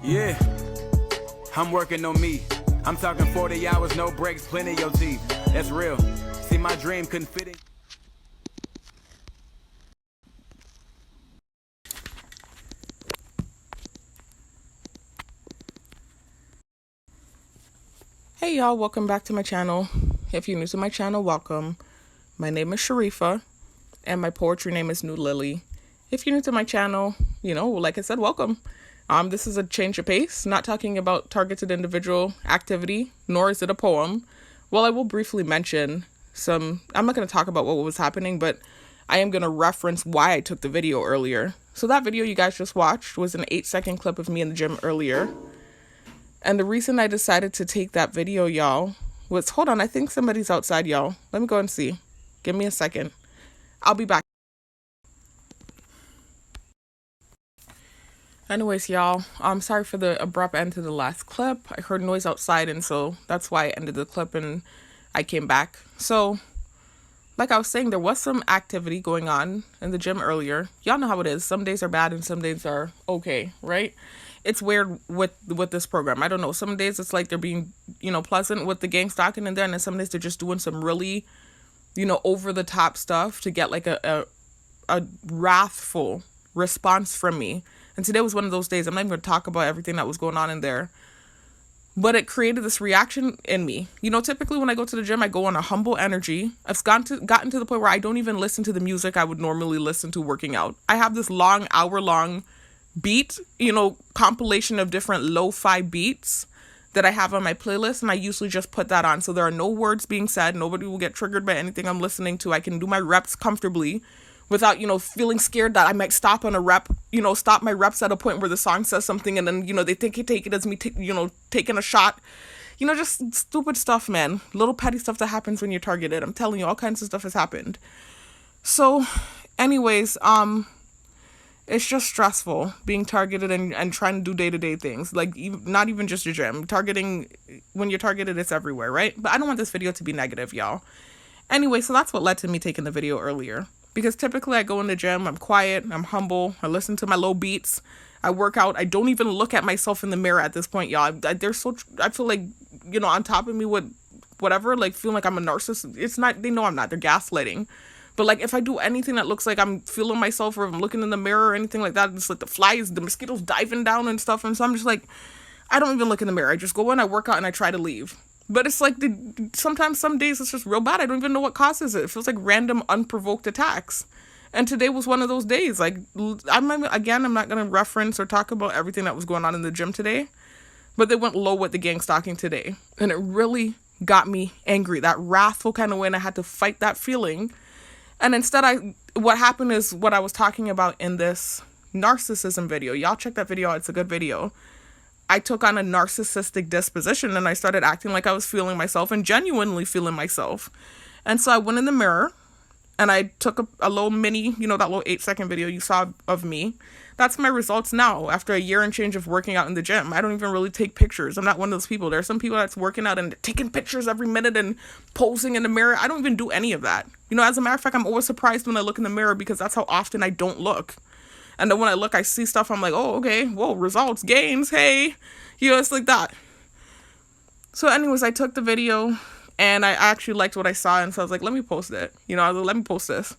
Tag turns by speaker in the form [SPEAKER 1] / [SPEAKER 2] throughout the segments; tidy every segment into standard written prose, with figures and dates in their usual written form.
[SPEAKER 1] Yeah, I'm working on me. I'm talking 40 hours, no breaks, plenty of your teeth. That's real. See, my dream couldn't fit in.
[SPEAKER 2] Hey y'all, welcome back to my channel. If you're new to my channel, welcome. My name is Sharifa and my poetry name is New Lily. If you're new to my channel, like I said, welcome. This is a change of pace, not talking about targeted individual activity, nor is it a poem. Well, I will briefly mention I'm not going to talk about what was happening, but I am going to reference why I took the video earlier. So that video you guys just watched was an 8-second clip of me in the gym earlier. And the reason I decided to take that video, y'all, was, hold on, I think somebody's outside, y'all. Let me go and see. Give me a second. I'll be back. Anyways, y'all, I'm sorry for the abrupt end to the last clip. I heard noise outside, and so that's why I ended the clip and I came back. So, like I was saying, there was some activity going on in the gym earlier. Y'all know how it is. Some days are bad and some days are okay, right? It's weird with this program. I don't know. Some days it's like they're being, pleasant with the gang stalking in there, and then some days they're just doing some really, over the top stuff to get like a wrathful response from me. And today was one of those days. I'm not even going to talk about everything that was going on in there. But it created this reaction in me. Typically when I go to the gym, I go on a humble energy. I've gotten to the point where I don't even listen to the music I would normally listen to working out. I have this long, hour-long beat, compilation of different lo-fi beats that I have on my playlist, and I usually just put that on. So there are no words being said. Nobody will get triggered by anything I'm listening to. I can do my reps comfortably without, feeling scared that I might stop on a rep, stop my reps at a point where the song says something and then, they take it as me, taking a shot. Just stupid stuff, man. Little petty stuff that happens when you're targeted. I'm telling you, all kinds of stuff has happened. So, anyways, it's just stressful being targeted and trying to do day-to-day things. Like, not even just your gym. When you're targeted, it's everywhere, right? But I don't want this video to be negative, y'all. Anyway, so that's what led to me taking the video earlier. Because typically I go in the gym, I'm quiet, I'm humble, I listen to my low beats, I work out. I don't even look at myself in the mirror at this point, y'all. I feel like, on top of me with whatever, like, feeling like I'm a narcissist. It's not, they know I'm not, they're gaslighting. But, like, if I do anything that looks like I'm feeling myself or if I'm looking in the mirror or anything like that, it's like the mosquitoes diving down and stuff. And so I'm just like, I don't even look in the mirror. I just go in, I work out, and I try to leave. But it's like, sometimes some days it's just real bad. I don't even know what causes it. It feels like random, unprovoked attacks. And today was one of those days. Like, I'm not going to reference or talk about everything that was going on in the gym today. But they went low with the gang stalking today. And it really got me angry. That wrathful kind of way. And I had to fight that feeling. And instead, what happened is what I was talking about in this narcissism video. Y'all check that video out. It's a good video. I took on a narcissistic disposition and I started acting like I was feeling myself and genuinely feeling myself. And so I went in the mirror and I took a little mini, that little 8-second video you saw of me. That's my results now after a year and change of working out in the gym. I don't even really take pictures. I'm not one of those people. There are some people that's working out and taking pictures every minute and posing in the mirror. I don't even do any of that. As a matter of fact, I'm always surprised when I look in the mirror because that's how often I don't look. And then when I look, I see stuff, I'm like, oh, okay, whoa, results, gains, hey. It's like that. So anyways, I took the video and I actually liked what I saw. And so I was like, let me post it. I was like, let me post this.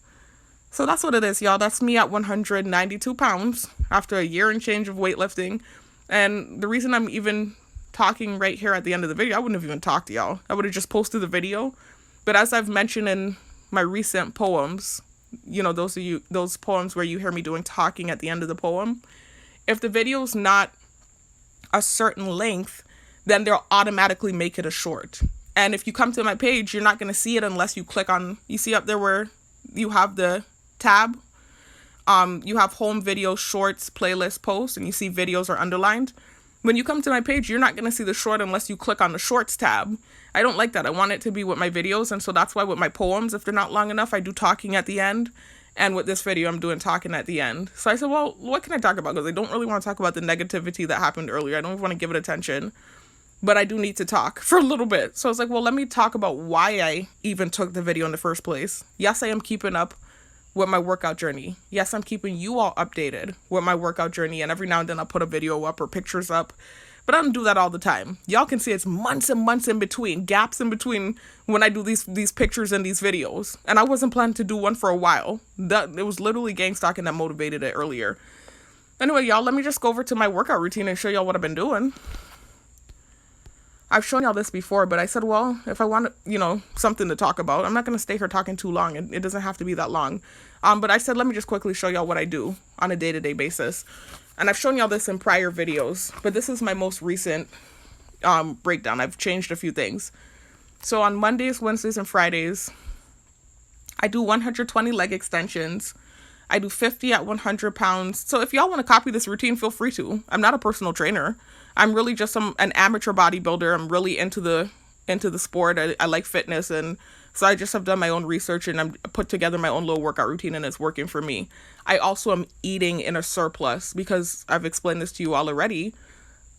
[SPEAKER 2] So that's what it is, y'all. That's me at 192 pounds after a year and change of weightlifting. And the reason I'm even talking right here at the end of the video, I wouldn't have even talked to y'all. I would have just posted the video. But as I've mentioned in my recent poems, those poems where you hear me doing talking at the end of the poem, if the video's not a certain length, then they'll automatically make it a short. And if you come to my page, you're not going to see it unless you click on, you see up there where you have the tab, you have home video, shorts, playlist, post, and you see videos are underlined. When you come to my page, you're not going to see the short unless you click on the shorts tab. I don't like that. I want it to be with my videos. And so that's why with my poems, if they're not long enough, I do talking at the end. And with this video, I'm doing talking at the end. So I said, well, what can I talk about? Because I don't really want to talk about the negativity that happened earlier. I don't want to give it attention. But I do need to talk for a little bit. So I was like, well, let me talk about why I even took the video in the first place. Yes, I am keeping up with my workout journey. Yes, I'm keeping you all updated with my workout journey, and every now and then I'll put a video up or pictures up. But I don't do that all the time. Y'all can see it's months and months in between, gaps in between when I do these pictures and these videos. And I wasn't planning to do one for a while. It was literally gang stalking that motivated it earlier. Anyway, y'all, let me just go over to my workout routine and show y'all what I've been doing. I've shown y'all this before, but I said, well, if I want, something to talk about, I'm not going to stay here talking too long. It doesn't have to be that long. But I said, let me just quickly show y'all what I do on a day-to-day basis. And I've shown y'all this in prior videos, but this is my most recent breakdown. I've changed a few things. So on Mondays, Wednesdays, and Fridays, I do 120 leg extensions. I do 50 at 100 pounds. So if y'all want to copy this routine, feel free to. I'm not a personal trainer. I'm really just an amateur bodybuilder. I'm really into the sport. I like fitness, and so I just have done my own research and I'm put together my own little workout routine, and it's working for me. I also am eating in a surplus because I've explained this to you all already.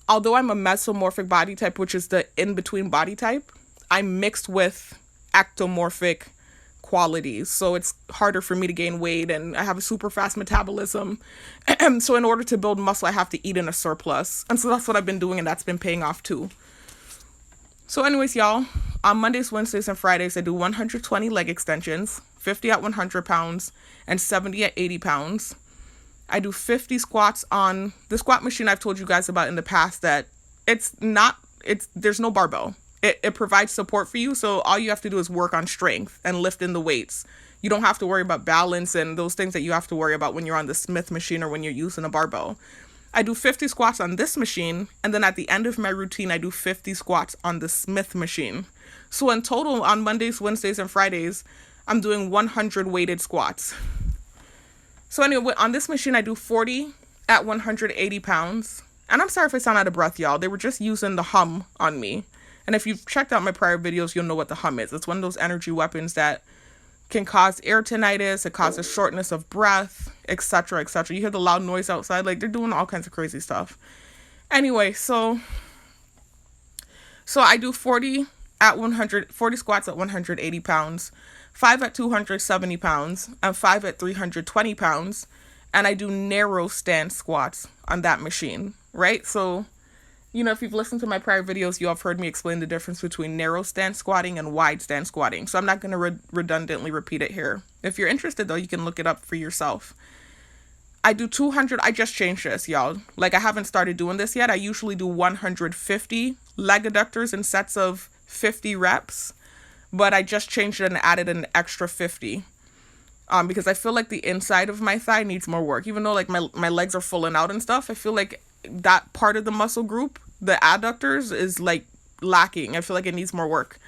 [SPEAKER 2] Although I'm a mesomorphic body type, which is the in-between body type, I'm mixed with ectomorphic qualities. So it's harder for me to gain weight, and I have a super fast metabolism. So in order to build muscle, I have to eat in a surplus. And so that's what I've been doing, and that's been paying off too. So anyways, y'all, on Mondays, Wednesdays, and Fridays, I do 120 leg extensions, 50 at 100 pounds, and 70 at 80 pounds. I do 50 squats on the squat machine I've told you guys about in the past that there's no barbell. It provides support for you, so all you have to do is work on strength and lift in the weights. You don't have to worry about balance and those things that you have to worry about when you're on the Smith machine or when you're using a barbell. I do 50 squats on this machine, and then at the end of my routine, I do 50 squats on the Smith machine. So in total, on Mondays, Wednesdays, and Fridays, I'm doing 100 weighted squats. So anyway, on this machine, I do 40 at 180 pounds. And I'm sorry if I sound out of breath, y'all. They were just using the hum on me. And if you've checked out my prior videos, you'll know what the hum is. It's one of those energy weapons that can cause air tinnitus, it causes shortness of breath, etc., etc. You hear the loud noise outside, like they're doing all kinds of crazy stuff. Anyway, so I do 40 squats at 180 pounds, 5 at 270 pounds, and 5 at 320 pounds. And I do narrow stance squats on that machine, right? So, if you've listened to my prior videos, you have heard me explain the difference between narrow stance squatting and wide stance squatting. So I'm not going to redundantly repeat it here. If you're interested, though, you can look it up for yourself. I do 200. I just changed this, y'all. Like, I haven't started doing this yet. I usually do 150 leg adductors in sets of 50 reps. But I just changed it and added an extra 50. Because I feel like the inside of my thigh needs more work. Even though, like, my legs are fulling out and stuff, I feel like that part of the muscle group, the adductors, is like lacking. I feel like it needs more work,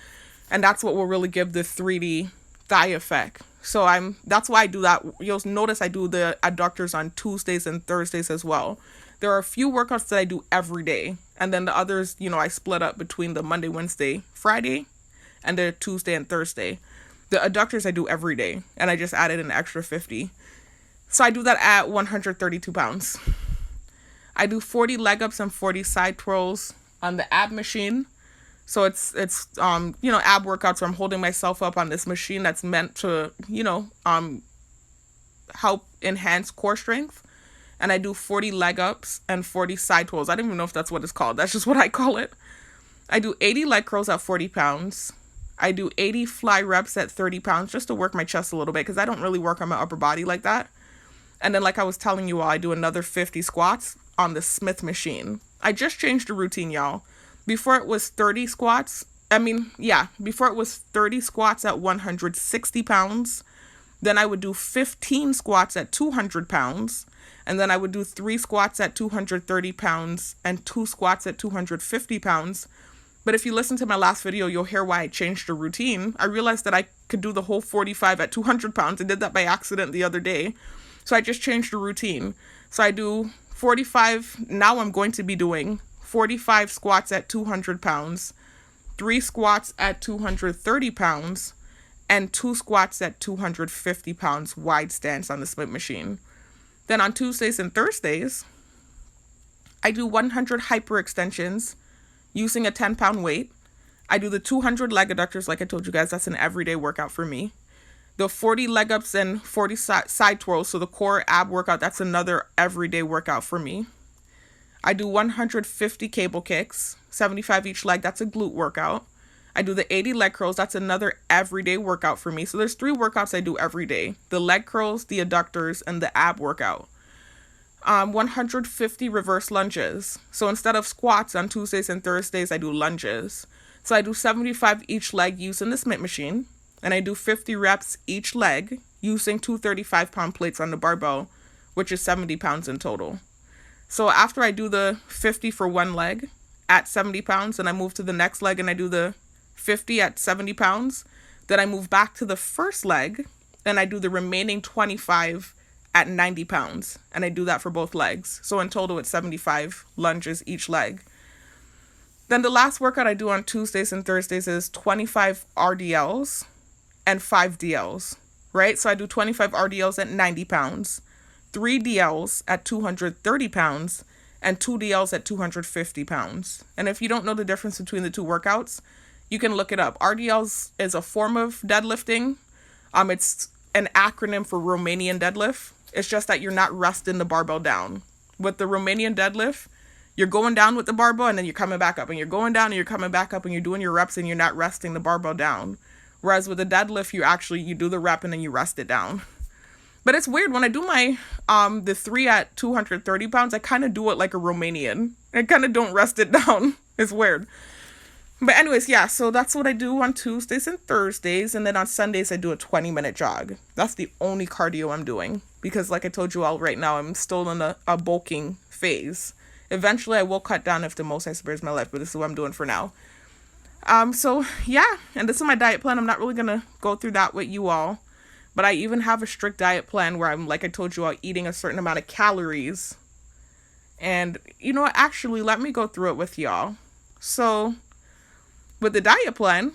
[SPEAKER 2] and that's what will really give the 3D thigh effect. So that's why I do that. You'll notice I do the adductors on Tuesdays and Thursdays as well. There are a few workouts that I do every day, and then the others, I split up between the Monday, Wednesday, Friday, and the Tuesday and Thursday. The adductors I do every day, and I just added an extra 50. So I do that at 132 pounds. I do 40 leg ups and 40 side twirls on the ab machine. So it's ab workouts where I'm holding myself up on this machine that's meant to, help enhance core strength. And I do 40 leg ups and 40 side twirls. I don't even know if that's what it's called. That's just what I call it. I do 80 leg curls at 40 pounds. I do 80 fly reps at 30 pounds just to work my chest a little bit because I don't really work on my upper body like that. And then, like I was telling you all, I do another 50 squats on the Smith machine. I just changed the routine, y'all. Before it was 30 squats. Before it was 30 squats at 160 pounds. Then I would do 15 squats at 200 pounds. And then I would do 3 squats at 230 pounds and 2 squats at 250 pounds. But if you listen to my last video, you'll hear why I changed the routine. I realized that I could do the whole 45 at 200 pounds. I did that by accident the other day. So I just changed the routine. So I do 45. Now I'm going to be doing 45 squats at 200 pounds, 3 squats at 230 pounds, and 2 squats at 250 pounds wide stance on the Smith machine. Then on Tuesdays and Thursdays, I do 100 hyperextensions using a 10-pound weight. I do the 200 leg adductors, like I told you guys, that's an everyday workout for me. The 40 leg ups and 40 side twirls, so the core ab workout, that's another everyday workout for me. I do 150 cable kicks, 75 each leg, that's a glute workout. I do the 80 leg curls, that's another everyday workout for me. So there's 3 workouts I do every day: the leg curls, the adductors, and the ab workout. 150 reverse lunges. So instead of squats on Tuesdays and Thursdays, I do lunges. So I do 75 each leg using the Smith machine, and I do 50 reps each leg using 2 35-pound plates on the barbell, which is 70 pounds in total. So after I do the 50 for one leg at 70 pounds, and I move to the next leg and I do the 50 at 70 pounds, then I move back to the first leg and I do the remaining 25 at 90 pounds, and I do that for both legs. So in total, it's 75 lunges each leg. Then the last workout I do on Tuesdays and Thursdays is 25 RDLs and 5 DLs, right? So I do 25 RDLs at 90 pounds, 3 DLs at 230 pounds, and 2 DLs at 250 pounds. And if you don't know the difference between the two workouts, you can look it up. RDLs is a form of deadlifting. It's an acronym for Romanian deadlift. It's just that you're not resting the barbell down. With the Romanian deadlift, you're going down with the barbell and then you're coming back up, and you're going down and you're coming back up, and you're doing your reps and you're not resting the barbell down. Whereas with the deadlift, you do the rep and then you rest it down. But it's weird when I do my the 3 at 230 pounds, I kind of do it like a Romanian. I kind of don't rest it down. It's weird. But anyways, yeah, so that's what I do on Tuesdays and Thursdays. And then on Sundays, I do a 20-minute jog. That's the only cardio I'm doing. Because like I told you all right now, I'm still in a bulking phase. Eventually, I will cut down if the most I spares my life. But this is what I'm doing for now. So, yeah. And this is my diet plan. I'm not really going to go through that with you all. But I even have a strict diet plan where I'm, like I told you all, eating a certain amount of calories. And, you know what? Actually, let me go through it with y'all. So with the diet plan,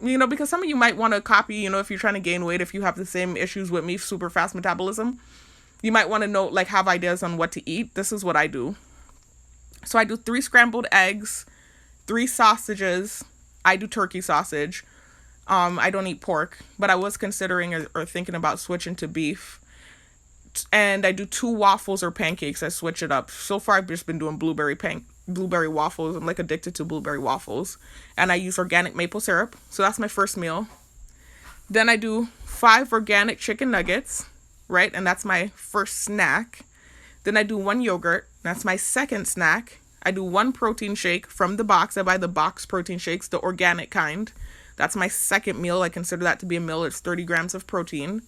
[SPEAKER 2] because some of you might want to copy, if you're trying to gain weight, if you have the same issues with me, super fast metabolism, you might want to know, have ideas on what to eat. This is what I do. So I do 3 scrambled eggs, 3 sausages. I do turkey sausage. I don't eat pork, but I was considering or thinking about switching to beef. And I do 2 waffles or pancakes. I switch it up. So far, I've just been doing blueberry waffles. I'm addicted to blueberry waffles. And I use organic maple syrup. So that's my first meal. Then I do 5 organic chicken nuggets, right? And that's my first snack. Then I do 1 yogurt. That's my second snack. I do 1 protein shake from the box. I buy the box protein shakes, the organic kind. That's my second meal. I consider that to be a meal. It's 30 grams of protein.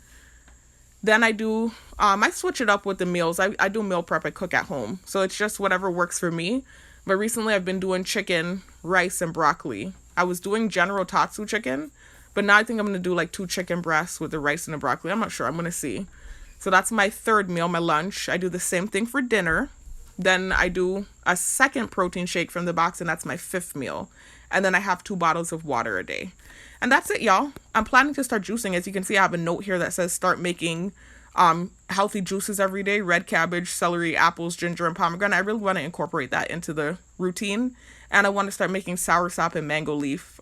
[SPEAKER 2] Then I do, I switch it up with the meals. I do meal prep. I cook at home. So it's just whatever works for me. But recently I've been doing chicken, rice, and broccoli. I was doing General Tatsu chicken, but now I think I'm going to do 2 chicken breasts with the rice and the broccoli. I'm not sure. I'm going to see. So that's my third meal, my lunch. I do the same thing for dinner. Then I do a second protein shake from the box, and that's my 5th meal. And then I have 2 bottles of water a day. And that's it, y'all. I'm planning to start juicing. As you can see, I have a note here that says start making healthy juices every day. Red cabbage, celery, apples, ginger, and pomegranate. I really want to incorporate that into the routine. And I want to start making soursop and mango leaf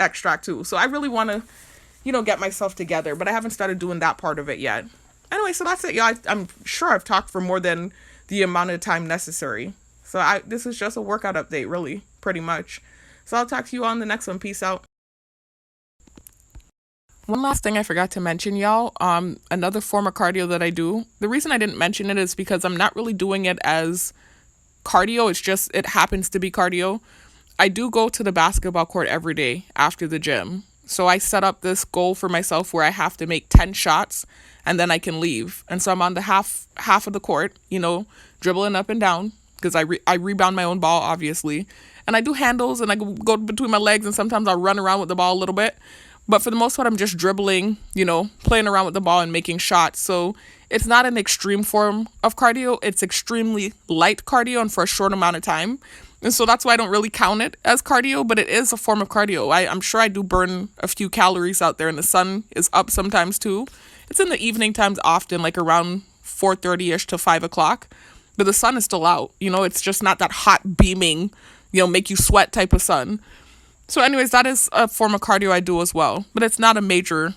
[SPEAKER 2] extract too. So I really want to, get myself together. But I haven't started doing that part of it yet. Anyway, so that's it, y'all. I'm sure I've talked for more than the amount of time necessary. So this is just a workout update, really, pretty much. So I'll talk to you all in the next one. Peace out. One last thing I forgot to mention, y'all. Another form of cardio that I do. The reason I didn't mention it is because I'm not really doing it as cardio. It's just, it happens to be cardio. I do go to the basketball court every day after the gym. So I set up this goal for myself where I have to make 10 shots and then I can leave. And so I'm on the half of the court, dribbling up and down because I rebound my own ball, obviously. And I do handles and I go between my legs, and sometimes I'll run around with the ball a little bit. But for the most part, I'm just dribbling, playing around with the ball and making shots. So it's not an extreme form of cardio. It's extremely light cardio and for a short amount of time. And so that's why I don't really count it as cardio, but it is a form of cardio. I'm sure I do burn a few calories out there, and the sun is up sometimes too. It's in the evening times often, around 4:30ish to 5 o'clock. But the sun is still out. It's just not that hot, beaming, make you sweat type of sun. So anyways, that is a form of cardio I do as well. But it's not a major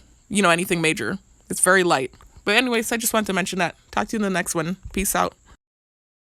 [SPEAKER 2] anything major. It's very light. But anyways, I just wanted to mention that. Talk to you in the next one. Peace out.